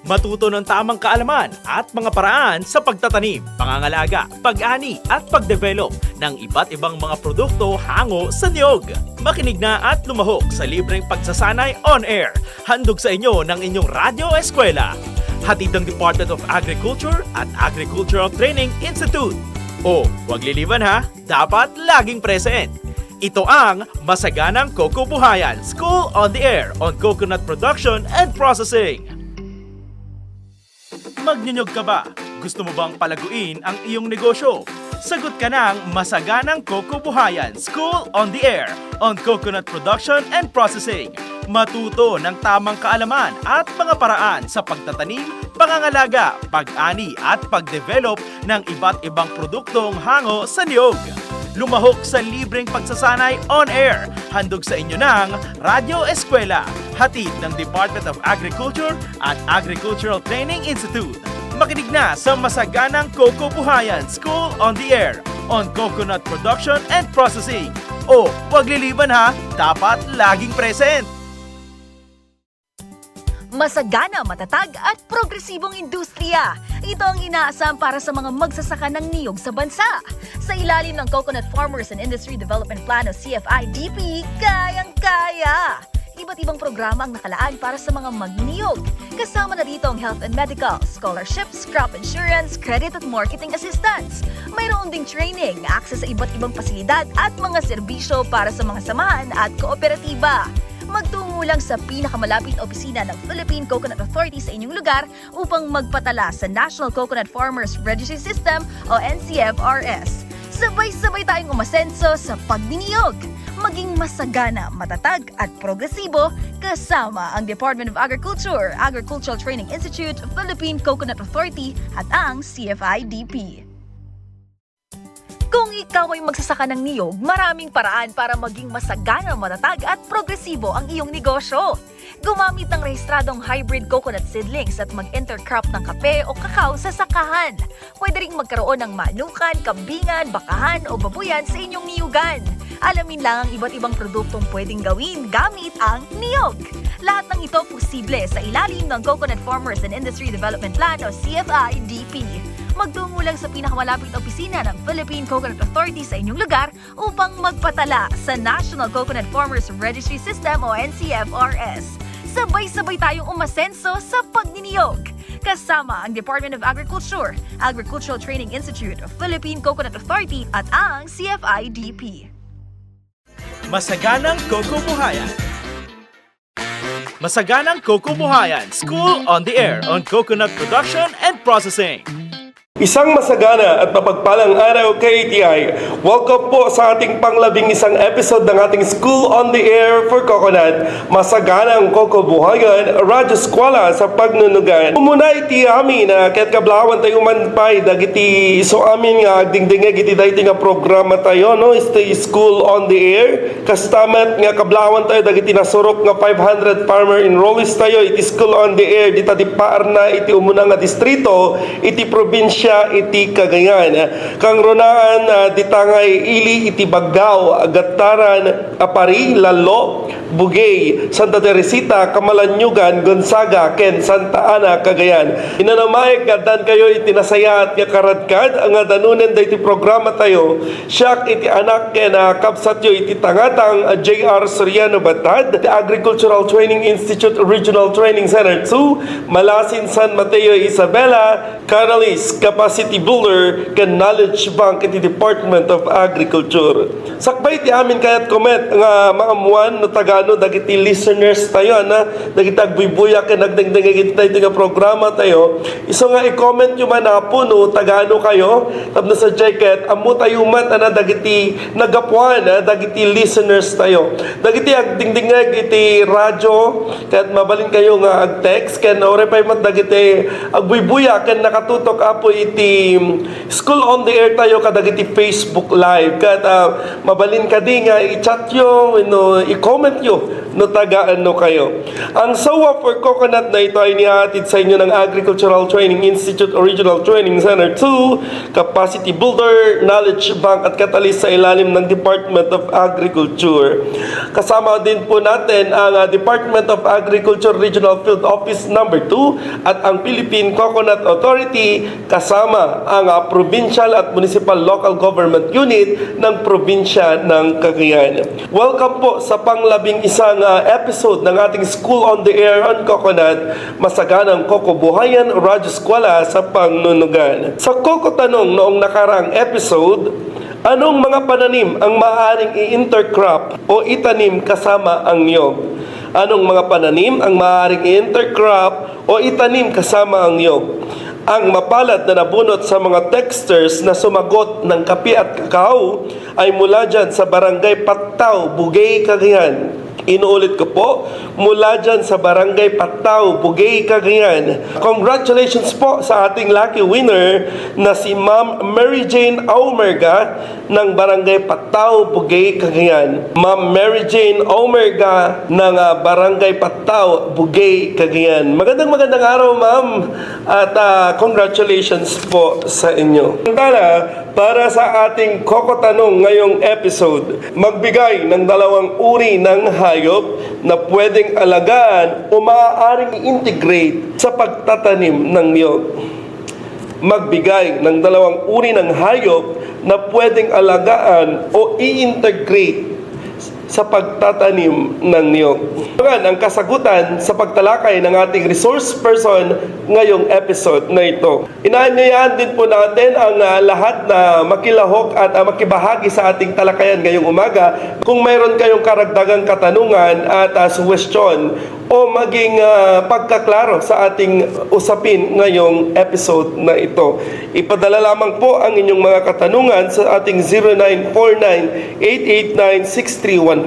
Matuto ng tamang kaalaman at mga paraan sa pagtatanim, pangangalaga, pag-ani at pagdevelop ng iba't ibang mga produkto hango sa niyog. Makinig na at lumahok sa libreng pagsasanay on air. Handog sa inyo ng inyong Radyo Eskwela. Hatid ng Department of Agriculture at Agricultural Training Institute. O, huwag liliban ha, dapat laging present. Ito ang Masaganang Coco Buhayan School on the Air on Coconut Production and Processing. Magnyunyog ka ba? Gusto mo bang palaguin ang iyong negosyo? Sagot ka ng Masaganang Coco Buhayan School on the Air on Coconut Production and Processing. Matuto ng tamang kaalaman at mga paraan sa pagtatanim, pangangalaga, pag-ani at pagdevelop ng iba't ibang produktong hango sa niyog. Lumahok sa libreng pagsasanay on air. Handog sa inyo ng Radyo Eskwela. Hatid ng Department of Agriculture at Agricultural Training Institute. Makinig na sa Masaganang Coco Buhayan School on the Air on Coconut Production and Processing. O, huwag liliban ha, dapat laging present. Masagana, matatag at progresibong industriya. Ito ang inaasam para sa mga magsasaka ng niyog sa bansa. Sa ilalim ng Coconut Farmers and Industry Development Plan o CFIDP, kayang-kaya! Iba't ibang programa ang nakalaan para sa mga magniyog. Kasama na rito ang health and medical, scholarships, crop insurance, credit at marketing assistance. Mayroon ding training, access sa iba't ibang pasilidad at mga serbisyo para sa mga samahan at kooperatiba. Magtungo lang sa pinakamalapit na opisina ng Philippine Coconut Authority sa inyong lugar upang magpatala sa National Coconut Farmers Registry System o NCFRS. Sabay-sabay tayong umasenso sa pagniniyog. Maging masagana, matatag at progresibo kasama ang Department of Agriculture, Agricultural Training Institute, Philippine Coconut Authority at ang CFIDP. Kung ikaw ay magsasaka ng niyog, maraming paraan para maging masagana, matatag at progresibo ang iyong negosyo. Gumamit ng rehistradong hybrid coconut seedlings at mag-intercrop ng kape o kakao sa sakahan. Pwede ring magkaroon ng manukan, kambingan, bakahan o babuyan sa inyong niyugan. Alamin lang ang iba't ibang produktong pwedeng gawin gamit ang niyog. Lahat ng ito posible sa ilalim ng Coconut Farmers and Industry Development Plan o CFIDP. Magtungo lang sa pinakamalapit na opisina ng Philippine Coconut Authority sa inyong lugar upang magpatala sa National Coconut Farmers Registry System o NCFRS. Sabay-sabay tayong umasenso sa pagniniyog. Kasama ang Department of Agriculture, Agricultural Training Institute, Philippine Coconut Authority at ang CFIDP. Masaganang Coco Buhayan. Masaganang Coco Buhayan School on the Air on Coconut Production and Processing. Isang masagana at mapagpalang araw KTI. Welcome po sa ating panglabing isang episode ng ating School on the Air for Coconut. Masaganang Coco Buhayan, Radyo Eskwela sa pagnunugan. Umunay ti amin na kahit kablawan tayo manpay, dagiti so amin nga agdingdingeg iti dayti nga programa tayo, no? Iti School on the Air. Kastamat nga kablawan tayo, dagiti nasurok nga 500 farmer enrollees tayo, iti School on the Air, dita di Paarna, iti umuna nga distrito, iti probinsya iti Cagayan. Kang ronaan ditangay ili iti Bagao, Agataran, Apari, Lalo, Bugay, Santa Teresita, Camalanyugan, Gonzaga, ken Santa Ana, Cagayan. Inanamay kadan kayo iti nasaya at karadkad ang danunen da iti programa tayo. Siyak iti anak ken kapsatyo iti tangatang JR Soriano Batad, iti Agricultural Training Institute Regional Training Center 2, Malasin, San Mateo, Isabela, Canalis, Capacity Builder, ken Knowledge Bank iti Department of Agriculture. Sakbay ti amin kayat comment nga mga muwan no Tagano dagiti listeners tayo na dagiti agbubuya ken nagdengdeng iti nga programa tayo. Iso nga i-comment nyo man po no Tagano kayo tapno sa jacket ammo tayo man na dagiti nagapuan dagiti listeners tayo. Dagiti agdingdingeg iti radyo ket mabalin kayo nga ag-text ken ore pay mat dagiti agbubuya ken nakatutok apo iti School on the Air tayo kadagiti Facebook Live. Kat mabalin ka di nga i-chat yo, i-comment yo no tagaan no kayo. Ang SOA for Coconut na ito ay nihatid sa inyo ng Agricultural Training Institute Original Training Center 2, Capacity Builder, Knowledge Bank at Catalyst sa ilalim ng Department of Agriculture. Kasama din po natin ang Department of Agriculture Regional Field Office number 2 at ang Philippine Coconut Authority kasama ang Provincial at Municipal Local Government Unit ng Probinsya ng Cagayan. Welcome po sa panglabing isang episode ng ating School on the Air on Coconut, Masaganang Kokobuhayan, Radyo Eskwela sa Pangnunugan. Sa Koko Tanong noong nakarang episode, anong mga pananim ang maaaring i-intercrop o itanim kasama ang niyog? Anong mga pananim ang maaaring i-intercrop o itanim kasama ang niyog? Ang mapalad na nabunot sa mga texters na sumagot ng kape at kakao ay mula dyan sa Barangay Pataw, Bugay, Cagayan. Inuulit ko po, mula dyan sa Barangay Pataw, Bugay, Cagayan. Congratulations po sa ating lucky winner na si Ma'am Mary Jane Aumerga ng Barangay Pataw, Bugay, Cagayan. Ma'am Mary Jane Aumerga ng Barangay Pataw, Bugay, Cagayan. Magandang araw, ma'am. At congratulations po sa inyo. Para sa ating Koko Tanong ngayong episode, magbigay ng dalawang uri ng hayop na pwedeng alagaan o maaaring i-integrate sa pagtatanim ng niyog. Magbigay ng dalawang uri ng hayop na pwedeng alagaan o i-integrate sa pagtatanim ng niyog. Ang kasagutan sa pagtalakay ng ating resource person ngayong episode na ito. Inaanyayahan din po natin ang lahat na makilahok at makibahagi sa ating talakayan ngayong umaga. Kung mayroon kayong karagdagang katanungan at suggestion o maging pagkaklaro sa ating usapin ngayong episode na ito. Ipadala lamang po ang inyong mga katanungan sa ating 0949-889-6315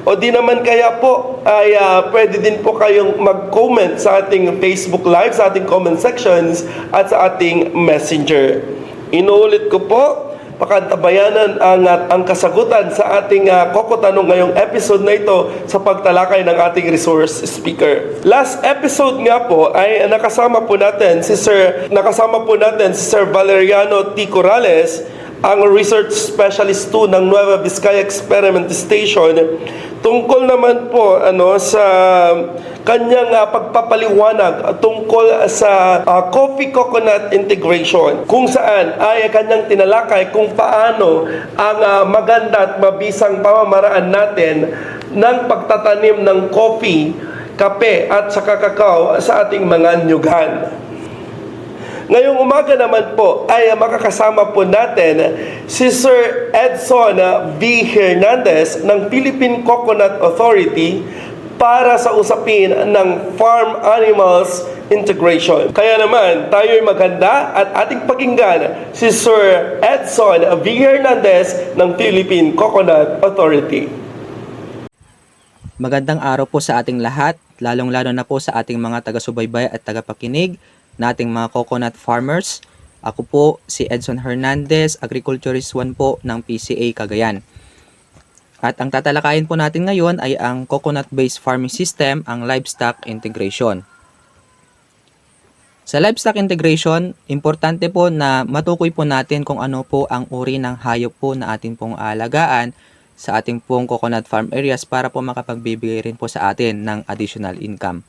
o di naman kaya po ay pwede din po kayong mag-comment sa ating Facebook Live, sa ating comment sections at sa ating messenger. Inuulit ko po, pakantabayanan ang kasagutan sa ating Koko Tanong ngayong episode na ito sa pagtalakay ng ating resource speaker. Last episode nga po ay nakasama po natin si Sir Valeriano T. Corrales, ang research specialist 2 ng Nueva Vizcaya Experiment Station, tungkol naman po sa kanyang pagpapaliwanag tungkol sa coffee coconut integration, kung saan ay kanyang tinalakay kung paano ang maganda at mabisang pamamaraan natin ng pagtatanim ng coffee, kape at saka kakao sa ating mga nyugan. Ngayong umaga naman po ay makakasama po natin si Sir Edson V. Hernandez ng Philippine Coconut Authority para sa usapin ng farm animals integration. Kaya naman, tayo'y maghanda at ating pakinggan si Sir Edson V. Hernandez ng Philippine Coconut Authority. Magandang araw po sa ating lahat, lalong-lalo na po sa ating mga taga-subaybay at tagapakinig nating mga coconut farmers. Ako po si Edson Hernandez, Agriculturist 1 po ng PCA Cagayan. At ang tatalakayin po natin ngayon ay ang coconut-based farming system, ang livestock integration. Sa livestock integration, importante po na matukoy po natin kung ano po ang uri ng hayop po na ating pong alagaan sa ating pong coconut farm areas para po makapagbibigay rin po sa atin ng additional income.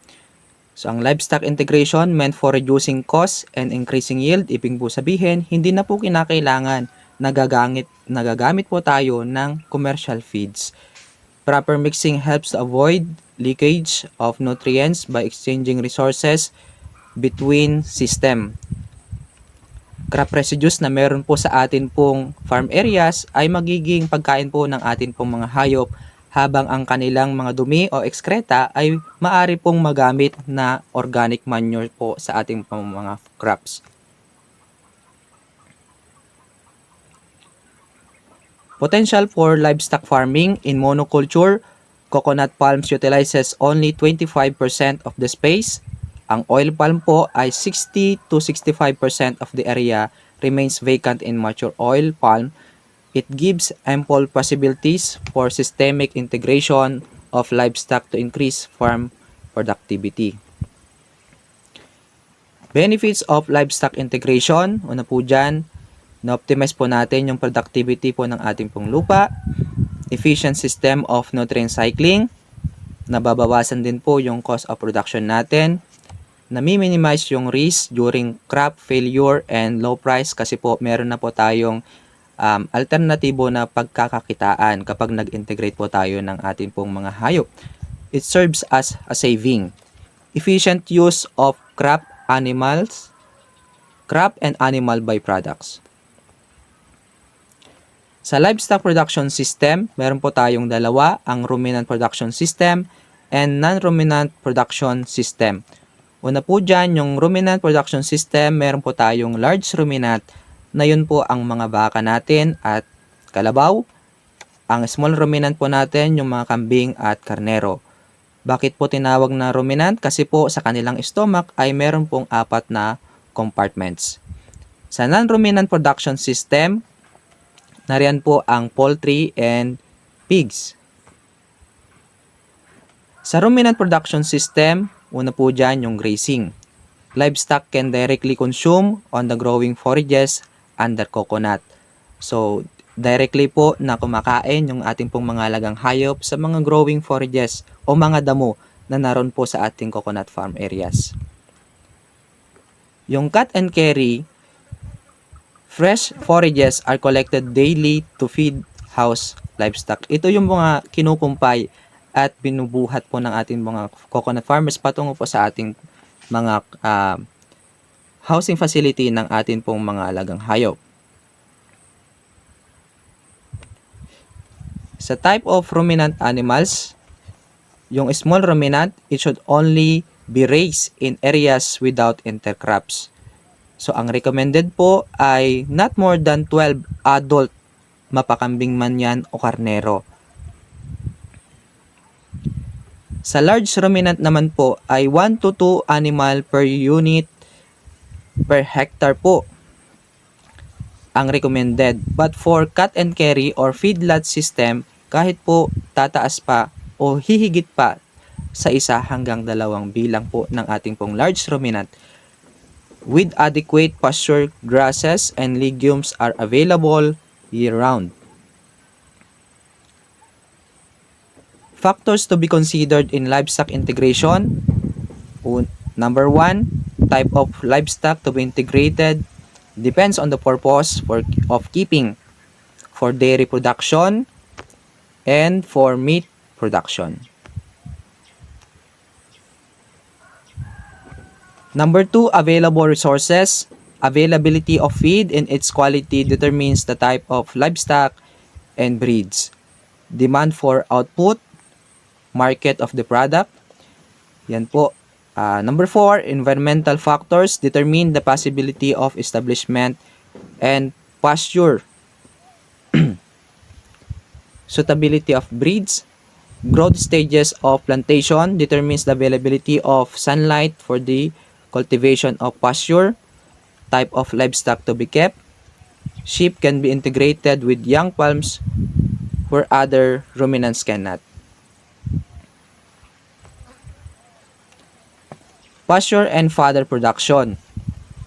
So, ang livestock integration meant for reducing cost and increasing yield. Ibig po sabihin, hindi na po kinakailangan nagagamit po tayo ng commercial feeds. Proper mixing helps to avoid leakage of nutrients by exchanging resources between system. Crop residues na meron po sa atin pong farm areas ay magiging pagkain po ng atin pong mga hayop, habang ang kanilang mga dumi o ekskreta ay maaari pong magamit na organic manure po sa ating mga crops. Potential for livestock farming in monoculture, coconut palms utilizes only 25% of the space. Ang oil palm po ay 60 to 65% of the area remains vacant in mature oil palm. It gives ample possibilities for systemic integration of livestock to increase farm productivity. Benefits of livestock integration. Una po dyan, na-optimize po natin yung productivity po ng ating pong lupa. Efficient system of nutrient cycling. Nababawasan din po yung cost of production natin. Nami-minimize yung risk during crop failure and low price kasi po meron na po tayong alternatibo na pagkakakitaan kapag nag-integrate po tayo ng ating pong mga hayop. It serves as a saving. Efficient use of crop and animal byproducts. Sa livestock production system, meron po tayong dalawa, ang ruminant production system and non-ruminant production system. Una po dyan, yung ruminant production system, meron po tayong large ruminant na yun po ang mga baka natin at kalabaw. Ang small ruminant po natin, yung mga kambing at karnero. Bakit po tinawag na ruminant? Kasi po sa kanilang stomach ay meron pong 4 na compartments. Sa non-ruminant production system, nariyan po ang poultry and pigs. Sa ruminant production system, una po dyan yung grazing. Livestock can directly consume on the growing forages under coconut. So, directly po na kumakain yung ating pong mga alagang hayop sa mga growing forages o mga damo na naroon po sa ating coconut farm areas. Yung cut and carry, fresh forages are collected daily to feed house livestock. Ito yung mga kinukumpay at binubuhat po ng ating mga coconut farmers patungo po sa ating mga housing facility ng ating pong mga alagang hayop. Sa type of ruminant animals, yung small ruminant, it should only be raised in areas without intercrops. So, ang recommended po ay not more than 12 adult, mapakambing man yan o karnero. Sa large ruminant naman po ay 1 to 2 animal per unit per hectare po ang recommended. But for cut and carry or feedlot system, kahit po tataas pa o hihigit pa sa 1 hanggang 2 bilang po ng ating pong large ruminant, with adequate pasture grasses and legumes are available year-round. Factors to be considered in livestock integration. Number 1, type of livestock to be integrated depends on the purpose of keeping, for dairy production and for meat production. Number 2, available resources. Availability of feed and its quality determines the type of livestock and breeds. Demand for output, market of the product. Yan po. Number 4, environmental factors determine the possibility of establishment and pasture. Suitability of breeds. Growth stages of plantation determines the availability of sunlight for the cultivation of pasture. Type of livestock to be kept. Sheep can be integrated with young palms where other ruminants cannot. Pasture and fodder production.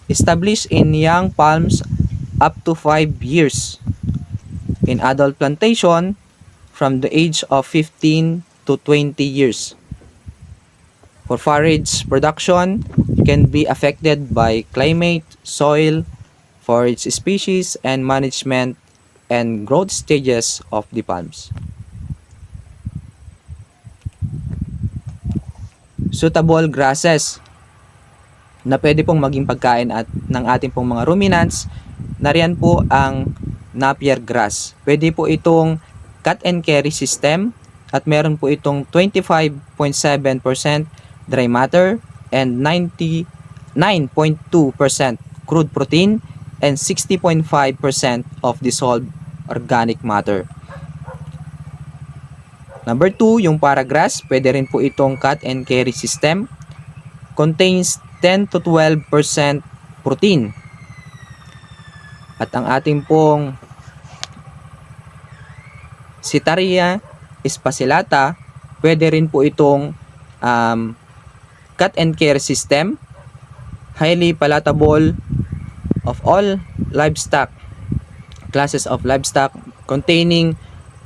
Established in young palms up to 5 years. In adult plantation, from the age of 15 to 20 years. For forage production, can be affected by climate, soil, forage species, and management and growth stages of the palms. Suitable grasses na pwede pong maging pagkain ng ating pong mga ruminants. Nariyan po ang Napier grass. Pwede po itong cut and carry system at meron po itong 25.7% dry matter and 99.2% crude protein and 60.5% of dissolved organic matter. Number 2, yung paragrass, pwede rin po itong cut and carry system. contains 10 to 12% protein. At ang ating pong Sitaria spacillata, pwede rin po itong cut and care system, highly palatable of all livestock, classes of livestock, containing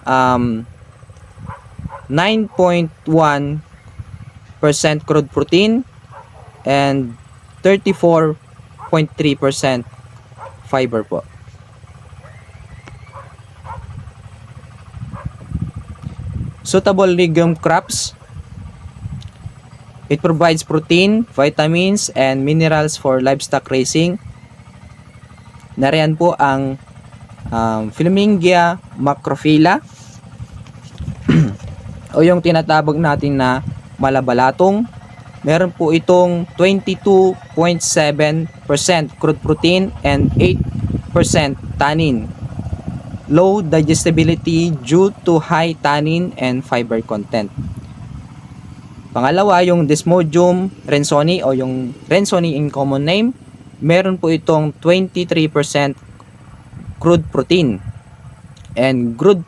9.1% crude protein and 34.3% fiber po. Suitable legume crops. It provides protein, vitamins, and minerals for livestock raising. Nariyan po ang Flamingia macrophylla o yung tinatawag natin na malabalatong. Meron po itong 22.7% crude protein and 8% tannin. Low digestibility due to high tannin and fiber content. Pangalawa, yung Desmodium rensoni o yung rensoni in common name, meron po itong 23% crude protein and good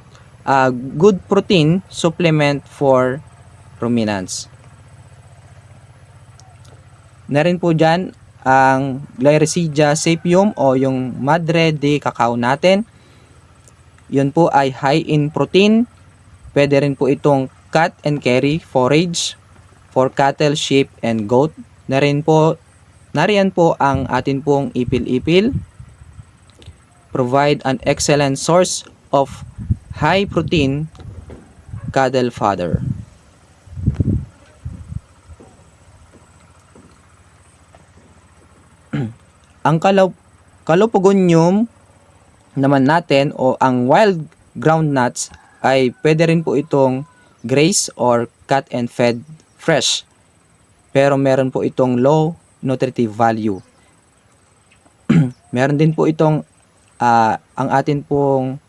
protein supplement for ruminants. Narin po dyan ang Gliricidia sapium o yung madre de cacao natin. Yun po ay high in protein. Pwede rin po itong cut and carry forage for cattle, sheep, and goat. Nariyan po ang atin pong ipil-ipil. Provide an excellent source of high protein cattle fodder. Ang Calopogonium naman natin o ang wild groundnuts ay pwede rin po itong graze or cut and fed fresh. Pero meron po itong low nutritive value. Meron din po itong ang atin pong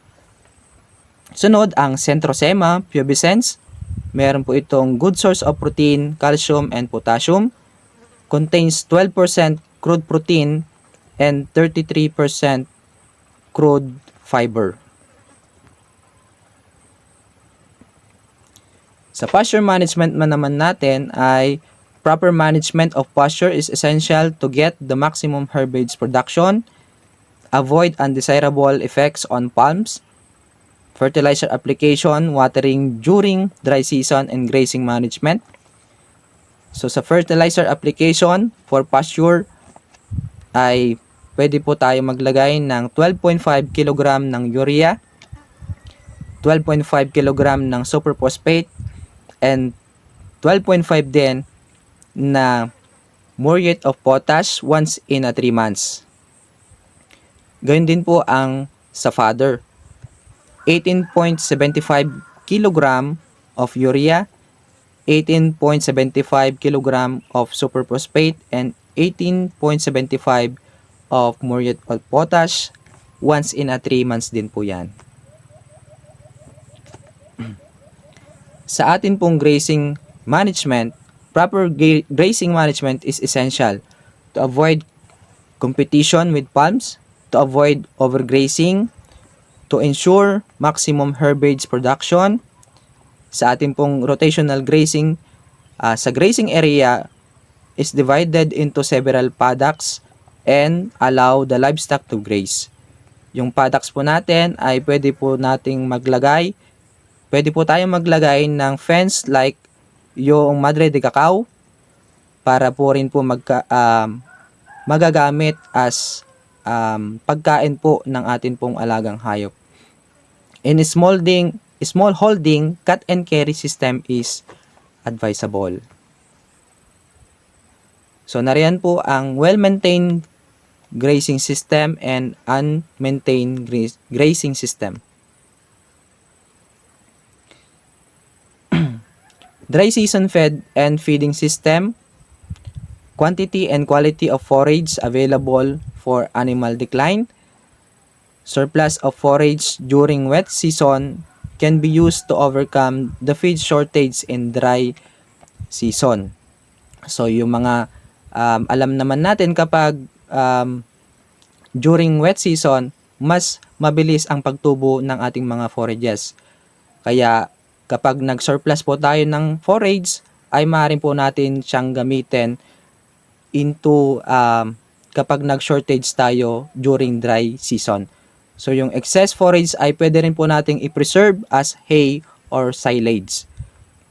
sunod ang Centrosema pubescens. Meron po itong good source of protein, calcium, and potassium. Contains 12% crude protein and 33% crude fiber. Sa pasture management naman natin ay proper management of pasture is essential to get the maximum herbage production, avoid undesirable effects on palms, fertilizer application, watering during dry season, and grazing management. So sa fertilizer application for pasture ay pwede po tayo maglagay ng 12.5 kg ng urea, 12.5 kg ng superphosphate, and 12.5 din na muriate of potash once in 3 months. Gayun din po ang sa fodder. 18.75 kg of urea, 18.75 kg of superphosphate, and 18.75 of muriate of potash once in 3 months din po yan. Sa atin pong grazing management, proper grazing management is essential to avoid competition with palms, to avoid overgrazing, to ensure maximum herbage production. Sa atin pong rotational grazing, sa grazing area is divided into several paddocks and allow the livestock to graze. Yung paddocks po natin ay pwede po tayong maglagay ng fence like yung madre de cacao para po rin po magagamit as pagkain po ng atin pong alagang hayop. In small holding, cut and carry system is advisable. So nariyan po ang well-maintained grazing system and unmaintained grazing system. Dry season fed and feeding system. Quantity and quality of forage available for animal decline. Surplus of forage during wet season can be used to overcome the feed shortage in dry season. So yung mga alam naman natin kapag during wet season, mas mabilis ang pagtubo ng ating mga forages. Kaya kapag nag-surplus po tayo ng forage, ay maaaring po natin siyang gamitin into kapag nag-shortage tayo during dry season. So yung excess forage ay pwede rin po nating i-preserve as hay or silage.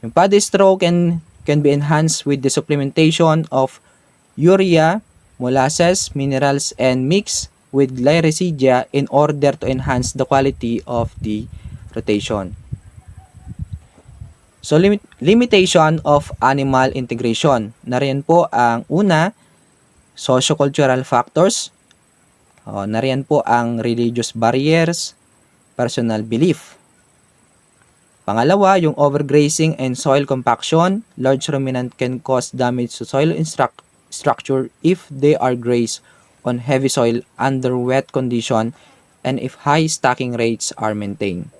Yung paddy straw can be enhanced with the supplementation of urea, molasses, minerals, and mix with glycidia in order to enhance the quality of the rotation. So limitation of animal integration. Nariyan po ang una, sociocultural factors. Nariyan po ang religious barriers, personal belief. Pangalawa, yung overgrazing and soil compaction. Large ruminant can cause damage to soil structure if they are grazed on heavy soil under wet condition and if high stocking rates are maintained.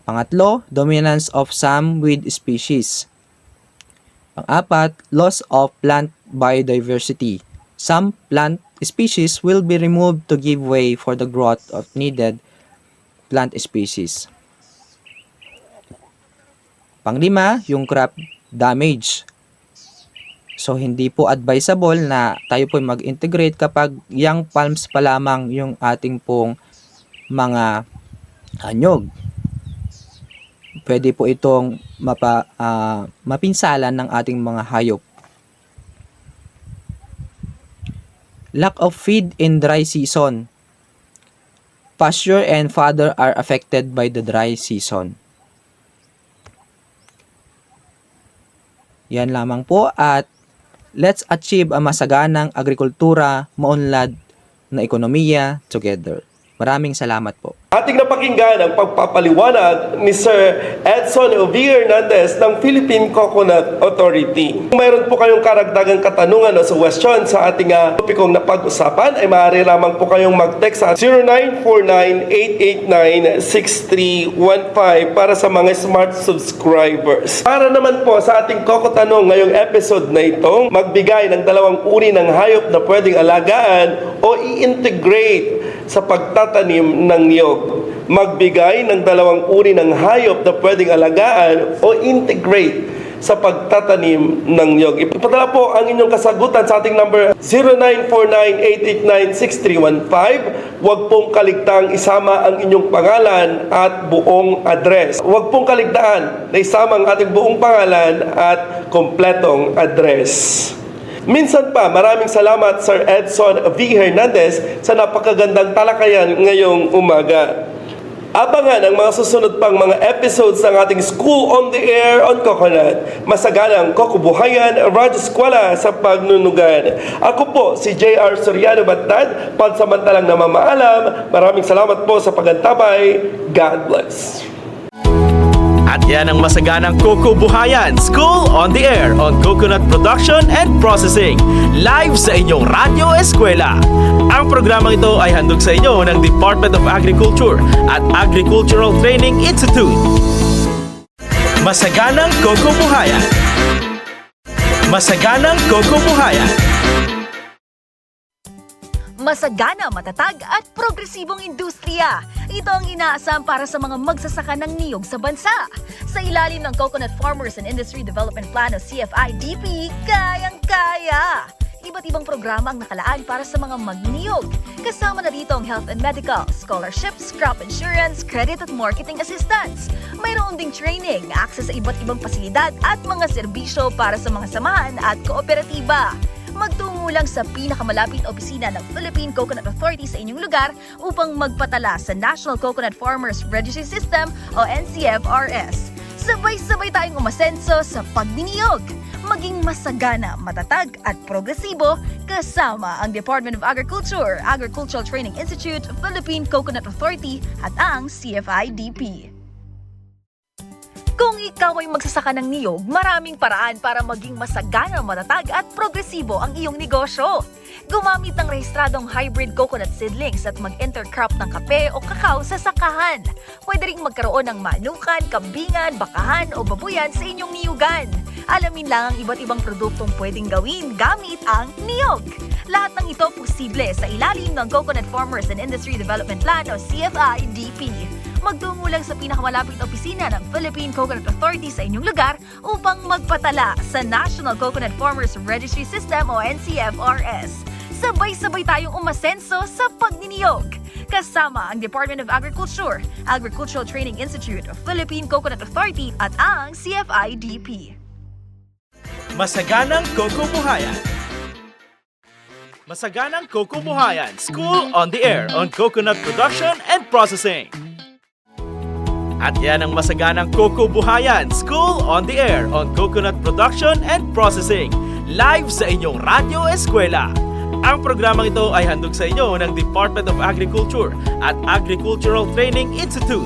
Pangatlo, dominance of some weed species. Pang-apat, loss of plant biodiversity. Some plant species will be removed to give way for the growth of needed plant species. Panglima, yung crop damage. So, hindi po advisable na tayo po mag-integrate kapag young palms pa lamang yung ating pong mga anyog. Pwede po itong mapinsalan ng ating mga hayop. Lack of feed in dry season. Pasture and fodder are affected by the dry season. Yan lamang po at let's achieve ang masaganang agrikultura, maunlad na ekonomiya together. Maraming salamat po. Ating napakinggan ang pagpapaliwanag ni Sir Edson V. Hernandez ng Philippine Coconut Authority. Kung mayroon po kayong karagdagang katanungan o suggestion sa ating topikong napag-usapan, ay maaari lamang po kayong mag-text sa 0949-889-6315 para sa mga smart subscribers. Para naman po sa ating Kokotanong ngayong episode na ito, magbigay ng dalawang uri ng hayop na pwedeng alagaan o i-integrate sa pagtatanim ng niyog. Magbigay ng dalawang uri ng hayop na pwedeng alagaan o integrate sa pagtatanim ng niyog. Ipadala po ang inyong kasagutan sa ating number 0949-889-6315. Huwag pong kaligtaang isama ang inyong pangalan at buong address. Huwag pong kaligtaan na isama ang ating buong pangalan at kompletong address. Minsan pa, maraming salamat Sir Edson V. Hernandez sa napakagandang talakayan ngayong umaga. Abangan ang mga susunod pang mga episodes ng ating School on the Air on Coconut. Masaganang kokobuhayan, radyo eskwela sa pagnunugan. Ako po si J.R. Soriano Batad, pansamantalang namamaalam. Maraming salamat po sa pagantabay. God bless. At yan ang masaganang Coco Buhayan School on the Air on Coconut Production and Processing, live sa inyong Radyo Eskwela. Ang programang ito ay handog sa inyo ng Department of Agriculture at Agricultural Training Institute. Masaganang Coco Buhayan. Masaganang Coco Buhayan. Masagana, matatag at progresibong industriya. Ito ang inaasam para sa mga magsasaka ng niyog sa bansa. Sa ilalim ng Coconut Farmers and Industry Development Plan o CFI-DP, kayang-kaya! Iba't ibang programa ang nakalaan para sa mga magniyog. Kasama na dito ang health and medical, scholarships, crop insurance, credit at marketing assistance. Mayroon ding training, access sa iba't ibang pasilidad at mga serbisyo para sa mga samahan at kooperatiba. Magtungo lang sa pinakamalapit opisina ng Philippine Coconut Authority sa inyong lugar upang magpatala sa National Coconut Farmers Registry System o NCFRS. Sabay-sabay tayong umasenso sa pagniniyog. Maging masagana, matatag at progresibo kasama ang Department of Agriculture, Agricultural Training Institute, Philippine Coconut Authority at ang CFI-DP. Kung ikaw ay magsasaka ng niyog, maraming paraan para maging masagana, matatag at progresibo ang iyong negosyo. Gumamit ng rehistradong hybrid coconut seedlings at mag-intercrop ng kape o kakao sa sakahan. Pwede ring magkaroon ng manukan, kambingan, bakahan o babuyan sa inyong niyugan. Alamin lang ang iba't ibang produktong pwedeng gawin gamit ang niyog. Lahat ng ito posible sa ilalim ng Coconut Farmers and Industry Development Plan o CFI-DP. Magtungo lang sa pinakamalapit na opisina ng Philippine Coconut Authority sa inyong lugar upang magpatala sa National Coconut Farmers Registry System o NCFRS. Sabay-sabay tayong umasenso sa pagniniyog. Kasama ang Department of Agriculture, Agricultural Training Institute, Philippine Coconut Authority at ang CFI-DP. Masaganang Kokobuhayan. Masaganang Kokobuhayan, School on the Air on Coconut Production and Processing. At yan ang Masaganang Kokobuhayan, School on the Air on Coconut Production and Processing, live sa inyong Radyo Eskwela. Ang programang ito ay handog sa inyo ng Department of Agriculture at Agricultural Training Institute.